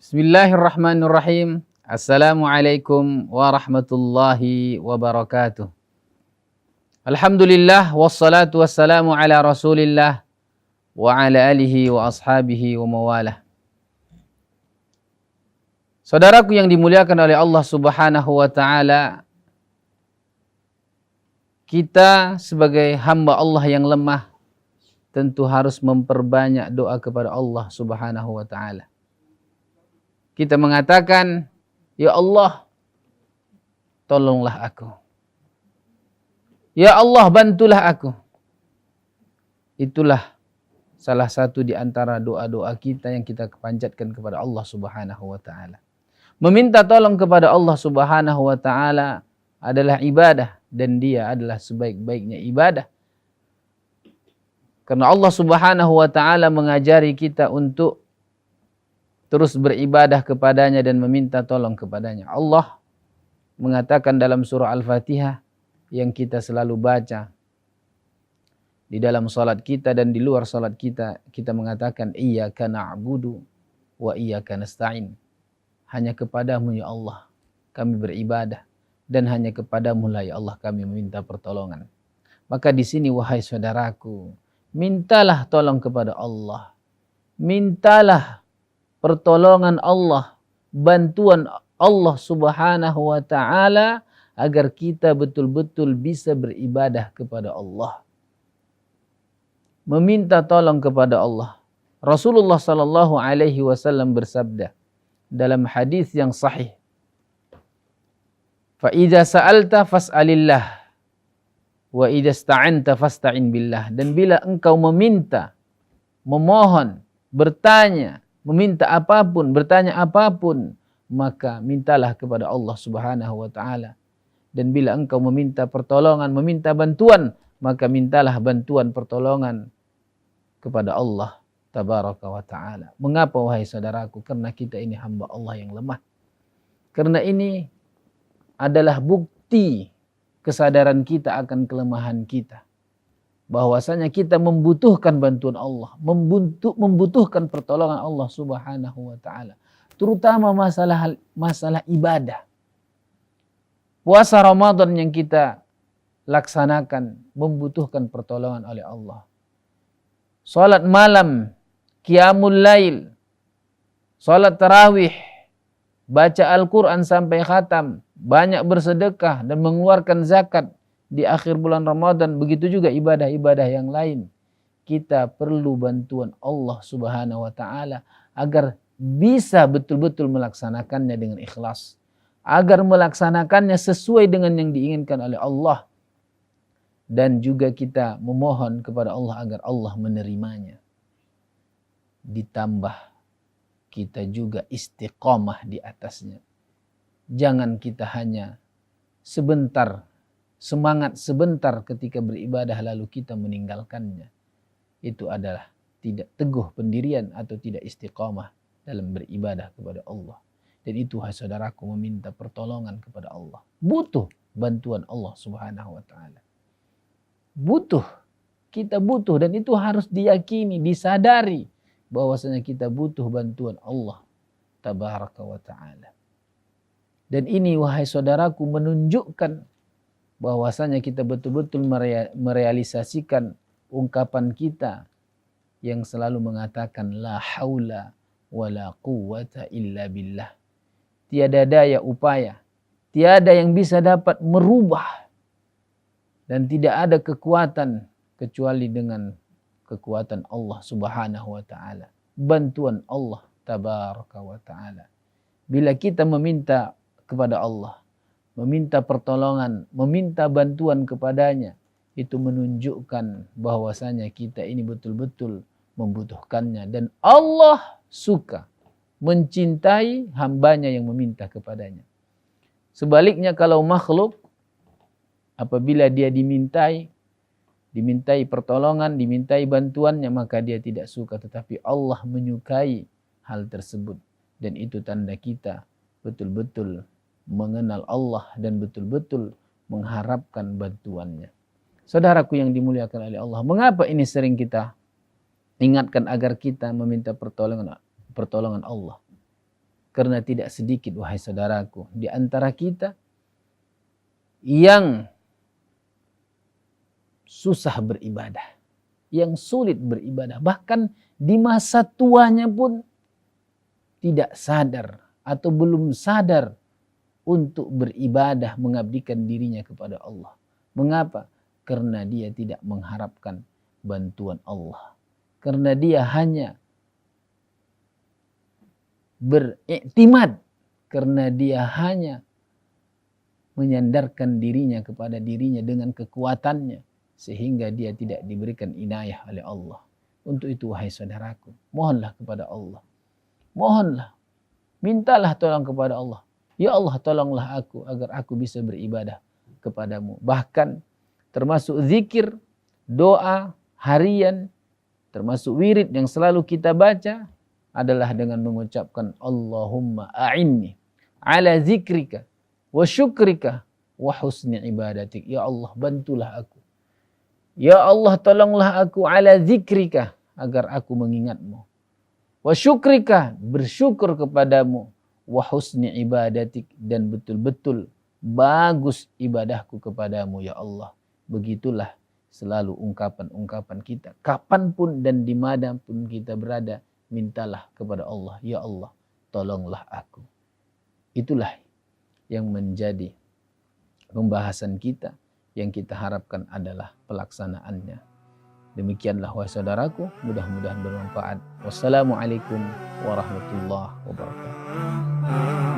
Bismillahirrahmanirrahim. Assalamualaikum warahmatullahi wabarakatuh. Alhamdulillah wassalatu wassalamu ala Rasulillah wa ala alihi wa ashabihi wa mawalah. Saudaraku yang dimuliakan oleh Allah Subhanahu wa taala, kita sebagai hamba Allah yang lemah tentu harus memperbanyak doa kepada Allah Subhanahu wa taala. Kita mengatakan, ya Allah, tolonglah aku. Ya Allah, bantulah aku. Itulah salah satu di antara doa-doa kita yang kita panjatkan kepada Allah Subhanahu wa taala. Meminta tolong kepada Allah Subhanahu wa taala adalah ibadah dan dia adalah sebaik-baiknya ibadah. Karena Allah Subhanahu wa taala mengajari kita untuk terus beribadah kepadanya dan meminta tolong kepadanya. Allah mengatakan dalam surah Al-Fatihah yang kita selalu baca di dalam salat kita dan di luar salat kita, kita mengatakan iyyaka na'budu wa iyyaka nasta'in. Hanya kepadamu ya Allah kami beribadah dan hanya kepadamu lah ya Allah kami meminta pertolongan. Maka di sini wahai saudaraku, mintalah tolong kepada Allah. Mintalah pertolongan Allah, bantuan Allah Subhanahu wa taala agar kita betul-betul bisa beribadah kepada Allah. Meminta tolong kepada Allah. Rasulullah sallallahu alaihi wasallam bersabda dalam hadis yang sahih, "Fa idza sa'alta fas'alillah wa idza ista'anta fasta'in billah." Dan bila engkau meminta, memohon, bertanya, meminta apapun, bertanya apapun, maka mintalah kepada Allah Subhanahu wa taala. Dan bila engkau meminta pertolongan, meminta bantuan, maka mintalah bantuan pertolongan kepada Allah Tabaraka wa taala. Mengapa wahai saudaraku? Karena kita ini hamba Allah yang lemah. Karena ini adalah bukti kesadaran kita akan kelemahan kita. Bahwasanya kita membutuhkan bantuan Allah, membutuhkan pertolongan Allah Subhanahu wa taala, terutama masalah ibadah. Puasa Ramadan yang kita laksanakan membutuhkan pertolongan oleh Allah. Salat malam, qiyamul lail, salat tarawih, baca Al-Quran sampai khatam, banyak bersedekah dan mengeluarkan zakat di akhir bulan Ramadan, begitu juga ibadah-ibadah yang lain. Kita perlu bantuan Allah Subhanahu wa taala agar bisa betul-betul melaksanakannya dengan ikhlas, agar melaksanakannya sesuai dengan yang diinginkan oleh Allah, dan juga kita memohon kepada Allah agar Allah menerimanya. Ditambah kita juga istiqamah di atasnya. Jangan kita hanya semangat sebentar ketika beribadah lalu kita meninggalkannya. Itu adalah tidak teguh pendirian atau tidak istiqamah dalam beribadah kepada Allah. Dan itu hai saudaraku meminta pertolongan kepada Allah. Butuh bantuan Allah Subhanahu wa taala. Kita butuh dan itu harus diyakini, disadari bahwasanya kita butuh bantuan Allah Tabaraka wa taala. Dan ini wahai saudaraku menunjukkan bahwasanya kita betul-betul merealisasikan ungkapan kita yang selalu mengatakan la haula wala quwwata illa billah. Tiada daya upaya, tiada yang bisa dapat merubah dan tidak ada kekuatan kecuali dengan kekuatan Allah Subhanahu wa taala, bantuan Allah Tabaraka wa taala. Bila kita meminta kepada Allah, meminta pertolongan, meminta bantuan kepadanya, itu menunjukkan bahwasanya kita ini betul-betul membutuhkannya. Dan Allah suka, mencintai hambanya yang meminta kepadanya. Sebaliknya kalau makhluk, apabila dia dimintai pertolongan, dimintai bantuannya, maka dia tidak suka. Tetapi Allah menyukai hal tersebut. Dan itu tanda kita betul-betul mengenal Allah dan betul-betul mengharapkan bantuannya. Saudaraku yang dimuliakan oleh Allah, mengapa ini sering kita ingatkan agar kita meminta pertolongan Allah? Karena tidak sedikit, wahai saudaraku, di antara kita yang susah beribadah, yang sulit beribadah, bahkan di masa tuanya pun tidak sadar atau belum sadar untuk beribadah, mengabdikan dirinya kepada Allah. Mengapa? Karena dia tidak mengharapkan bantuan Allah. Karena dia hanya beriktimad, karena dia hanya menyandarkan dirinya kepada dirinya dengan kekuatannya, sehingga dia tidak diberikan inayah oleh Allah. Untuk itu wahai saudaraku, mohonlah kepada Allah. Mohonlah, mintalah tolong kepada Allah. Ya Allah, tolonglah aku agar aku bisa beribadah kepadamu. Bahkan termasuk zikir, doa harian, termasuk wirid yang selalu kita baca adalah dengan mengucapkan Allahumma a'inni ala zikrika wa syukrika wa husni ibadatik. Ya Allah, bantulah aku. Ya Allah, tolonglah aku ala zikrika, agar aku mengingatmu. Wa syukrika, bersyukur kepadamu. Wa husni ibadatik, dan betul-betul bagus ibadahku kepadamu ya Allah. Begitulah selalu ungkapan-ungkapan kita. Kapanpun dan dimanapun kita berada, mintalah kepada Allah. Ya Allah, tolonglah aku. Itulah yang menjadi pembahasan kita, yang kita harapkan adalah pelaksanaannya. Demikianlah wahai saudaraku, mudah-mudahan bermanfaat. Wassalamualaikum warahmatullahi wabarakatuh.